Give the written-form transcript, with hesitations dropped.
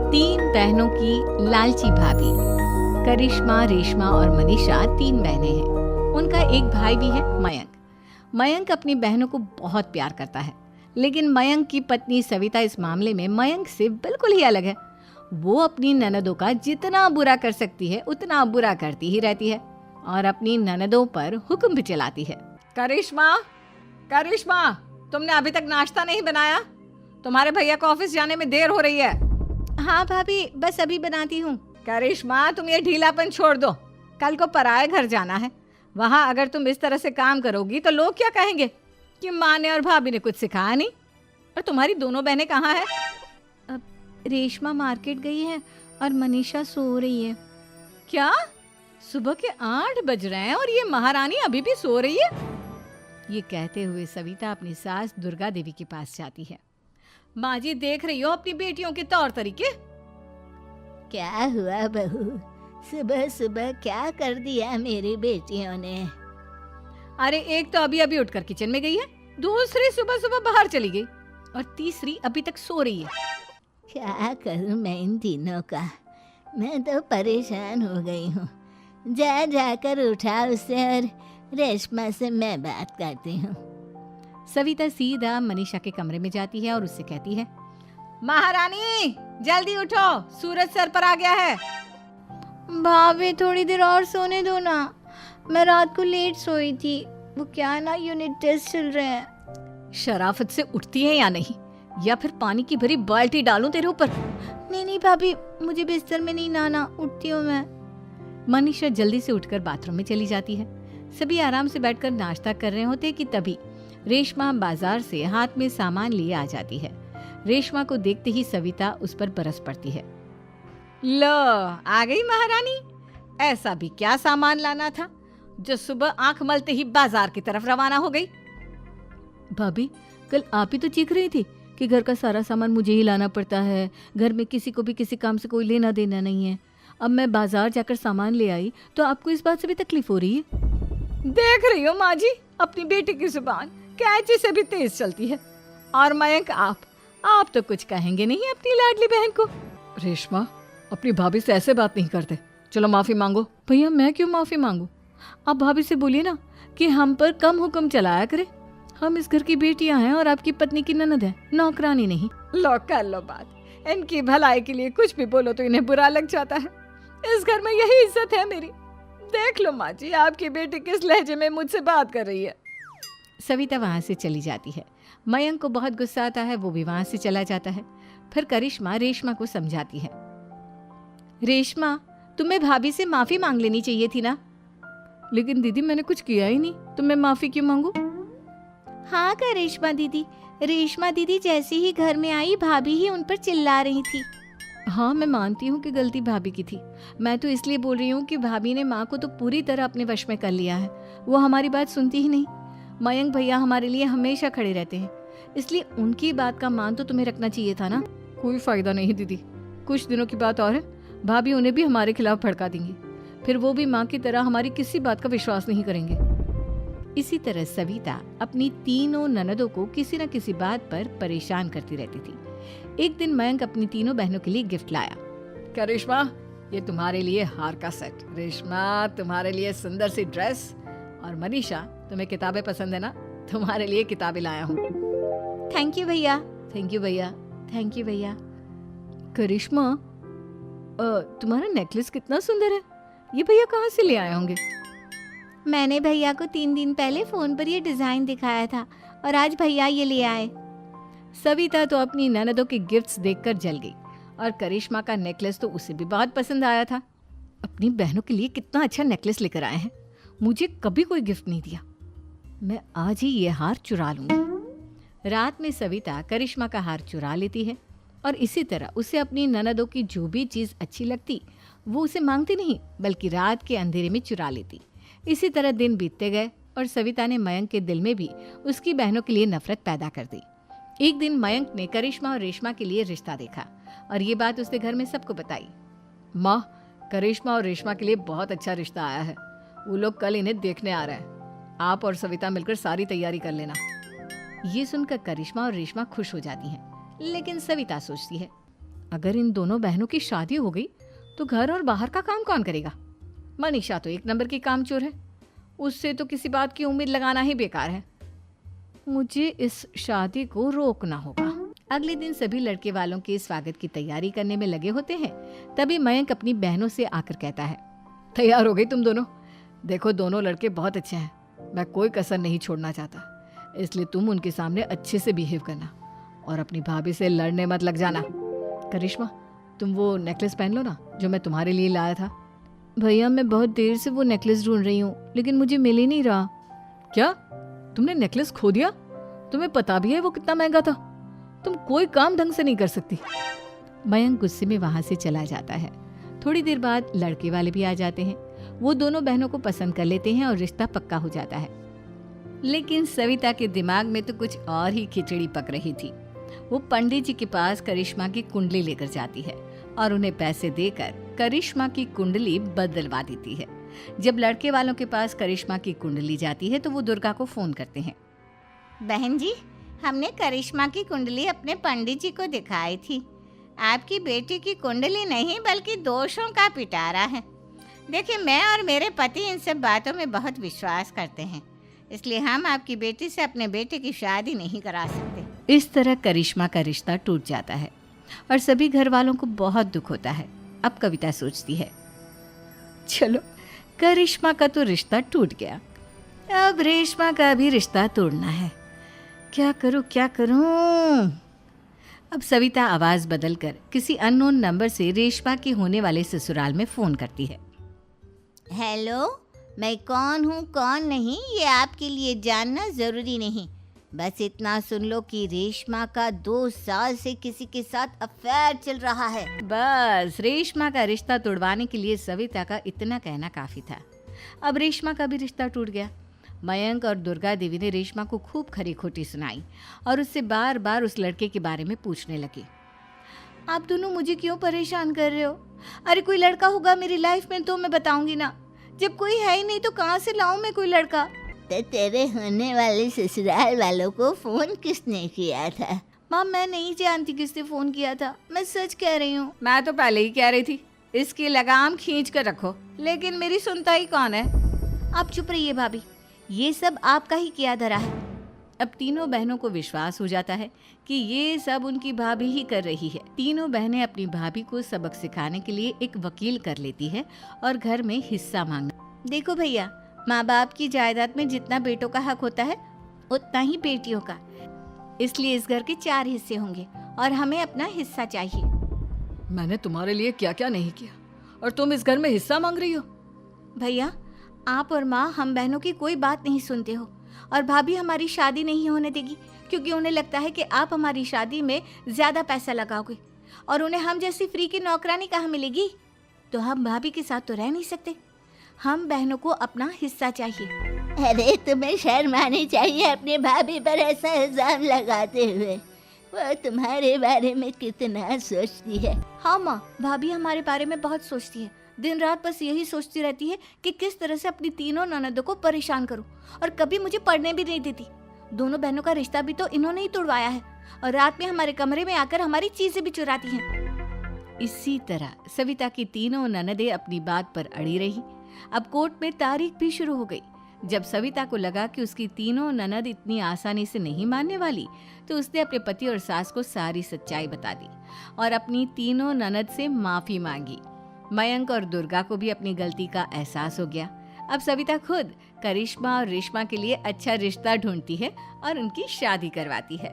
तीन बहनों की लालची भाभी। करिश्मा, रेशमा और मनीषा तीन बहनें हैं। उनका एक भाई भी है, मयंक। मयंक अपनी बहनों को बहुत प्यार करता है, लेकिन मयंक की पत्नी सविता इस मामले में मयंक से बिल्कुल ही अलग है। वो अपनी ननदों का जितना बुरा कर सकती है उतना बुरा करती ही रहती है और अपनी ननदों पर हुक्म भी चलाती है। करिश्मा, करिश्मा, तुमने अभी तक नाश्ता नहीं बनाया? तुम्हारे भैया को ऑफिस जाने में देर हो रही है। हाँ भाभी, बस अभी बनाती हूँ। करिश्मा, तुम ये ढीलापन छोड़ दो। कल को पराए घर जाना है। वहाँ अगर तुम इस तरह से काम करोगी तो लोग क्या कहेंगे कि माँ ने और भाभी ने कुछ सिखाया नहीं। और तुम्हारी दोनों बहनें कहाँ हैं? अब रेशमा मार्केट गई है और मनीषा सो रही है। क्या? सुबह के 8 बज रहे हैं और ये महारानी अभी भी सो रही है? ये कहते हुए सविता अपनी सास दुर्गा देवी के पास जाती है। माँ जी, देख रही हो अपनी बेटियों के तौर तरीके? क्या हुआ बहू, सुबह सुबह क्या कर दिया मेरी बेटियों ने? अरे एक तो अभी अभी उठकर किचन में गई है, दूसरी सुबह सुबह बाहर चली गई और तीसरी अभी तक सो रही है। क्या करूं मैं इन तीनों का, मैं तो परेशान हो गई हूँ। जा जाकर उठा उसे और रेशमा से मैं बात करती हूँ। सविता सीधा मनीषा के कमरे में जाती है और उससे कहती है, महारानी जल्दी उठो, सूरज सर पर आ गया है। भाभी थोड़ी देर और सोने दो ना, मैं रात को लेट सोई थी। वो क्या ना, यूनिट टेस्ट चल रहे हैं। शराफत से उठती है या नहीं, या फिर पानी की भरी बाल्टी डालूं तेरे ऊपर? नहीं नहीं भाभी, मुझे बिस्तर में नहीं लाना, उठती हूँ मैं। मनीषा जल्दी से उठकर बाथरूम में चली जाती है। सभी आराम से बैठकर नाश्ता कर रहे होते कि तभी रेशमा बाजार से हाथ में सामान लिए आ जाती है। रेशमा को देखते ही सविता उस पर बरस पड़ती है। लो, आ गई महारानी। ऐसा भी क्या सामान लाना था जो सुबह आंख मलते ही बाजार की तरफ रवाना हो गई? भाभी, कल आप ही तो चीख रही थी कि घर का सारा सामान मुझे ही लाना पड़ता है, घर में किसी को भी किसी काम से कोई लेना देना नहीं है। अब मैं बाजार जाकर सामान ले आई तो आपको इस बात से भी तकलीफ हो रही है? देख रही हो माँ जी, अपनी बेटी की जुबान कैंची से भी तेज चलती है। और मयंक, आप तो कुछ कहेंगे नहीं अपनी लाडली बहन को? रेशमा, अपनी भाभी से ऐसे बात नहीं करते। चलो माफी मांगो। भैया, मैं क्यों माफी मांगू? आप भाभी से बोलिए ना कि हम पर कम हुक्म चलाया करे। हम इस घर की बेटियां हैं और आपकी पत्नी की ननद है, नौकरानी नहीं। लो कर लो बात। इनकी भलाई के लिए कुछ भी बोलो तो इन्हें बुरा लग जाता है। इस घर में यही इज्जत है मेरी। देख लो माँ जी, आपकी बेटी किस लहजे में मुझसे बात कर रही है। सविता वहां से चली जाती है। मयंक को बहुत गुस्सा आता है, वो भी वहां से चला जाता है। फिर करिश्मा रेशमा को समझाती है, रेशमा, तुम्हें भाभी से माफी मांग लेनी चाहिए थी ना। लेकिन दीदी, मैंने कुछ किया ही नहीं, तो मैं माफी क्यों मांगू? हाँ करिश्मा दीदी, रेशमा दीदी जैसे ही घर में आई भाभी ही उन पर चिल्ला रही थी। हाँ, मैं मानती हूँ कि गलती भाभी की थी। मैं तो इसलिए बोल रही हूँ कि भाभी ने माँ को तो पूरी तरह अपने वश में कर लिया है। वो हमारी बात सुनती ही नहीं। मयंक भैया हमारे लिए हमेशा खड़े रहते हैं, इसलिए उनकी बात का मान तो तुम्हें रखना चाहिए था ना। कोई फायदा नहीं दीदी, कुछ दिनों की बात और है, भाभी उन्हें भी हमारे खिलाफ भड़का देंगी। फिर वो भी माँ की तरह हमारी किसी बात का विश्वास नहीं करेंगे। इसी तरह सविता अपनी तीनों ननदों को किसी न किसी बात पर परेशान करती रहती थी। एक दिन मयंक अपनी तीनों बहनों के लिए गिफ्ट लाया। क्या रेशमा, ये तुम्हारे लिए हार का सेट। रेशमा, तुम्हारे लिए सुंदर सी ड्रेस। और मनीषा, तुम्हें किताबें पसंद है ना, तुम्हारे लिए किताबें लाया हूँ। थैंक यू भैया। थैंक यू भैया। थैंक यू भैया। करिश्मा, तुम्हारा नेकलेस कितना सुंदर है, ये भैया कहाँ से ले आए होंगे? मैंने भैया को 3 दिन पहले फोन पर ये डिजाइन दिखाया था और आज भैया ये ले आए। सविता तो अपनी ननदों के गिफ्ट्स देखकर जल गई और करिश्मा का नेकलेस तो उसे भी बहुत पसंद आया था। अपनी बहनों के लिए कितना अच्छा नेकलेस लेकर आए हैं, मुझे कभी कोई गिफ्ट नहीं दिया। मैं आज ही ये हार चुरा लूंगी। रात में सविता करिश्मा का हार चुरा लेती है और इसी तरह उसे अपनी ननदों की जो भी चीज़ अच्छी लगती वो उसे मांगती नहीं, बल्कि रात के अंधेरे में चुरा लेती। इसी तरह दिन बीतते गए और सविता ने मयंक के दिल में भी उसकी बहनों के लिए नफरत पैदा कर दी। एक दिन मयंक ने करिश्मा और रेशमा के लिए रिश्ता देखा और ये बात उसने घर में सबको बताई। माँ, करिश्मा और रेशमा के लिए बहुत अच्छा रिश्ता आया है, वो लोग कल इन्हें देखने आ रहे हैं। आप और सविता मिलकर सारी तैयारी कर लेना। ये सुनकर करिश्मा और रेशमा खुश हो जाती हैं, लेकिन सविता सोचती है, अगर इन दोनों बहनों की शादी हो गई तो घर और बाहर का काम कौन करेगा? मनीषा तो एक नंबर की कामचोर है, उससे तो किसी बात की उम्मीद लगाना ही बेकार है। मुझे इस शादी को रोकना होगा। अगले दिन सभी लड़के वालों के स्वागत की तैयारी करने में लगे होते हैं। तभी मयंक अपनी बहनों से आकर कहता है, तैयार हो गई तुम दोनों? देखो दोनों लड़के बहुत अच्छे हैं, मैं कोई कसर नहीं छोड़ना चाहता, इसलिए तुम उनके सामने अच्छे से बिहेव करना और अपनी भाभी से लड़ने मत लग जाना। करिश्मा, तुम वो नेकलेस पहन लो ना जो मैं तुम्हारे लिए लाया था। भैया मैं बहुत देर से वो नेकलेस ढूंढ रही हूँ, लेकिन मुझे मिल ही नहीं रहा। क्या तुमने नेकलेस खो दिया? तुम्हें पता भी है वो कितना महंगा था? तुम कोई काम ढंग से नहीं कर सकती। मयंक गुस्से में वहां से चला जाता है। थोड़ी देर बाद लड़के वाले भी आ जाते हैं। वो दोनों बहनों को पसंद कर लेते हैं और रिश्ता पक्का हो जाता है। लेकिन सविता के दिमाग में तो कुछ और ही खिचड़ी पक रही थी। वो पंडित जी के पास करिश्मा की कुंडली लेकर जाती है और उन्हें पैसे देकर करिश्मा की कुंडली बदलवा देती है। जब लड़के वालों के पास करिश्मा की कुंडली जाती है तो वो दुर्गा को फोन करते हैं। बहन जी, हमने करिश्मा की कुंडली अपने पंडित जी को दिखाई थी। आपकी बेटी की कुंडली नहीं बल्कि दोषों का पिटारा है। देखिए, मैं और मेरे पति इन सब बातों में बहुत विश्वास करते हैं, इसलिए हम आपकी बेटी से अपने बेटे की शादी नहीं करा सकते। इस तरह करिश्मा का रिश्ता टूट जाता है और सभी घर वालों को बहुत दुख होता है। अब कविता सोचती है, चलो करिश्मा का तो रिश्ता टूट गया, अब रेशमा का भी रिश्ता तोड़ना है। क्या करूं? अब सविता आवाज बदलकर किसी अननोन नंबर से रेशमा के होने वाले ससुराल में फोन करती है। हेलो, मैं कौन हूँ कौन नहीं ये आपके लिए जानना ज़रूरी नहीं, बस इतना सुन लो कि रेशमा का 2 साल से किसी के साथ अफेयर चल रहा है। बस रेशमा का रिश्ता तोड़वाने के लिए सविता का इतना कहना काफी था। अब रेशमा का भी रिश्ता टूट गया। मयंक और दुर्गा देवी ने रेशमा को खूब खरी खोटी सुनाई और उससे बार बार उस लड़के के बारे में पूछने लगी। आप दोनों मुझे क्यों परेशान कर रहे हो? अरे कोई लड़का होगा मेरी लाइफ में तो मैं बताऊंगी ना, जब कोई है ही नहीं तो कहाँ से लाऊं मैं कोई लड़का? तो तेरे होने वाले ससुराल वालों को फोन किसने किया था? माँ, मैं नहीं जानती किसने फोन किया था, मैं सच कह रही हूँ। मैं तो पहले ही कह रही थी इसकी लगाम खींच कर रखो, लेकिन मेरी सुनता ही कौन है। आप चुप रहिए भाभी, ये सब आपका ही किया धरा है। अब तीनों बहनों को विश्वास हो जाता है कि ये सब उनकी भाभी ही कर रही है। तीनों बहनें अपनी भाभी को सबक सिखाने के लिए एक वकील कर लेती है और घर में हिस्सा मांगना। देखो भैया, माँ बाप की जायदाद में जितना बेटों का हक होता है उतना ही बेटियों का, इसलिए इस घर के 4 हिस्से होंगे और हमें अपना हिस्सा चाहिए। मैंने तुम्हारे लिए क्या क्या नहीं किया और तुम इस घर में हिस्सा मांग रही हो? भैया, आप और माँ हम बहनों की कोई बात नहीं सुनते हो और भाभी हमारी शादी नहीं होने देगी क्योंकि उन्हें लगता है कि आप हमारी शादी में ज्यादा पैसा लगाओगे और उन्हें हम जैसी फ्री की नौकरानी कहाँ मिलेगी। तो हम भाभी के साथ तो रह नहीं सकते, हम बहनों को अपना हिस्सा चाहिए। अरे तुम्हें शर्म आनी चाहिए अपने भाभी पर ऐसा इल्जाम लगाते हुए। वो तुम्हारे बारे में कितना सोचती है। हाँ माँ, भाभी हमारे बारे में बहुत सोचती है, दिन रात बस यही सोचती रहती है कि किस तरह से अपनी तीनों ननदों को परेशान करूं और कभी मुझे पढ़ने भी नहीं देती। दोनों बहनों का रिश्ता भी तो इन्होंने ही तोड़वाया है और रात में हमारे कमरे में आकर हमारी चीजें भी चुराती हैं। इसी तरह सविता की तीनों ननदें अपनी बात पर अड़ी रही। अब कोर्ट में तारीख भी शुरू हो गई। जब सविता को लगा कि उसकी तीनों ननद इतनी आसानी से नहीं मानने वाली, तो उसने अपने पति और सास को सारी सच्चाई बता दी और अपनी तीनों ननद से माफी मांगी। मयंक और दुर्गा को भी अपनी गलती का एहसास हो गया। अब सविता खुद करिश्मा और रेशमा के लिए अच्छा रिश्ता ढूंढती है और उनकी शादी करवाती है।